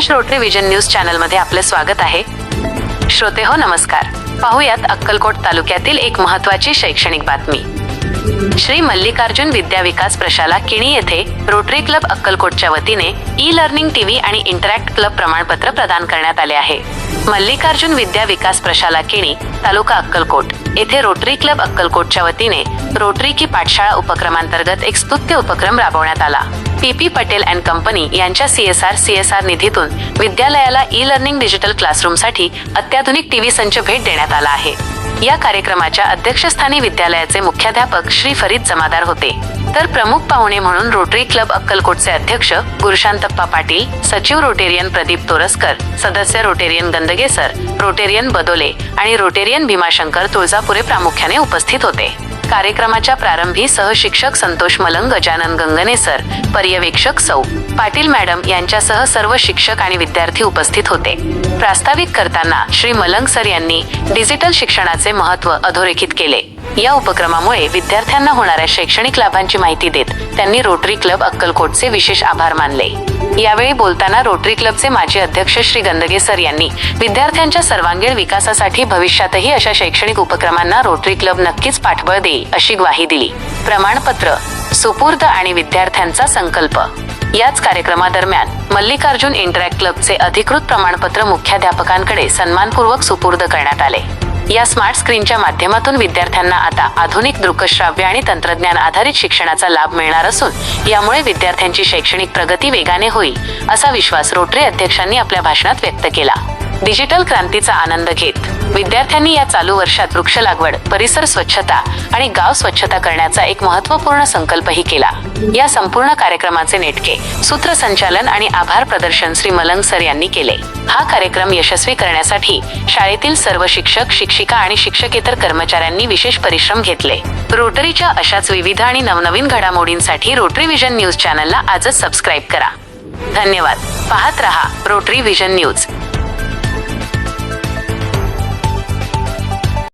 Rotary vision news channel मध्ये आपले स्वागत आहे। श्रोते हो नमस्कार। पाहुयात अक्कलकोट तालुक्यातील एक महत्त्वाची शैक्षणिक बातमी। श्री मल्लिकार्जुन विद्या विकास प्रशाला किणी येथे रोटरी क्लब अक्कलकोटच्या वतीने ई लर्निंग टीव्ही आणि इंटरॅक्ट क्लब प्रमाणपत्र प्रदान करण्यात आले आहे। मल्लिकार्जुन विद्या विकास प्रशाला किणी तालुका अक्कलकोट येथे रोटरी क्लब अक्कलकोटच्या वतीने रोटरी की पाठशाळा उपक्रमांतर्गत एक स्तुत्य उपक्रम राबवण्यात आला। पीपी पटेल अँड कंपनी यांच्या सीएसआर निधीतून विद्यालयाला ई लर्निंग डिजिटल क्लासरूमसाठी अत्याधुनिक टीव्ही संच भेट देण्यात आला आहे। या कार्यक्रमाच्या अध्यक्षस्थानी विद्यालयाचे मुख्याध्यापक श्री फरीद जमादार होते, तर प्रमुख पाहुणे म्हणून रोटरी क्लब अक्कलकोटचे अध्यक्ष गुरुशांतप्पा पाटील, सचिव रोटेरियन प्रदीप तोरसकर, सदस्य रोटेरियन गंदगे सर, रोटेरियन बदोले आणि रोटेरियन भीमाशंकर तुळजापुरे प्रामुख्याने उपस्थित होते। कार्यक्रमाच्या प्रारंभी सहशिक्षक संतोष मलंग, गजानन गंगणे सर, पर्यवेक्षक सौ पाटील मॅडम यांच्यासह सर्व शिक्षक आणि विद्यार्थी उपस्थित होते। प्रास्ताविक करताना श्री मलंग सर यांनी डिजिटल शिक्षणाचे महत्त्व अधोरेखित केले। या उपक्रमामुळे विद्यार्थ्यांना होणाऱ्या शैक्षणिक लाभांची माहिती देत त्यांनी रोटरी क्लब अक्कलकोटचे विशेष आभार मानले। यावेळी बोलताना रोटरी क्लबचे माजी अध्यक्ष श्री गंदगे सर यांनी विद्यार्थ्यांच्या सर्वांगीण विकासासाठी भविष्यातही अशा शैक्षणिक उपक्रमांना रोटरी क्लब नक्कीच पाठबळ देईल अशी ग्वाही दिली। प्रमाणपत्र सुपूर्द आणि विद्यार्थ्यांचा संकल्प। याच कार्यक्रमादरम्यान मल्लिकार्जुन इंटरॅक्ट क्लबचे अधिकृत प्रमाणपत्र मुख्याध्यापकांकडे सन्मानपूर्वक सुपूर्द करण्यात आले। या स्मार्ट स्क्रीनच्या माध्यमातून विद्यार्थ्यांना आता आधुनिक दृकश्राव्य आणि तंत्रज्ञान आधारित शिक्षणाचा लाभ मिळणार असून यामुळे विद्यार्थ्यांची शैक्षणिक प्रगती वेगाने होईल असा विश्वास रोटरी अध्यक्षांनी आपल्या भाषणात व्यक्त केला। डिजिटल क्रांतीचा आनंद घेत विद्यार्थ्यांनी या चालू वर्षात वृक्ष लागवड, परिसर स्वच्छता आणि गाव स्वच्छता करण्याचा एक महत्त्वपूर्ण संकल्पही केला। या संपूर्ण कार्यक्रमाचे नेटके सूत्रसंचालन आणि आभार प्रदर्शन श्री मलंग सर यांनी केले। हा कार्यक्रम यशस्वी करण्यासाठी शाळेतील सर्व शिक्षक, शिक्षिका आणि शिक्षकेतर कर्मचाऱ्यांनी विशेष परिश्रम घेतले। रोटरीच्या अशाच विविध आणि नवनवीन घडामोडींसाठी रोटरी विजन न्यूज चॅनलला आजच सबस्क्राईब करा। धन्यवाद। पाहत रहा रोटरी विजन न्यूज।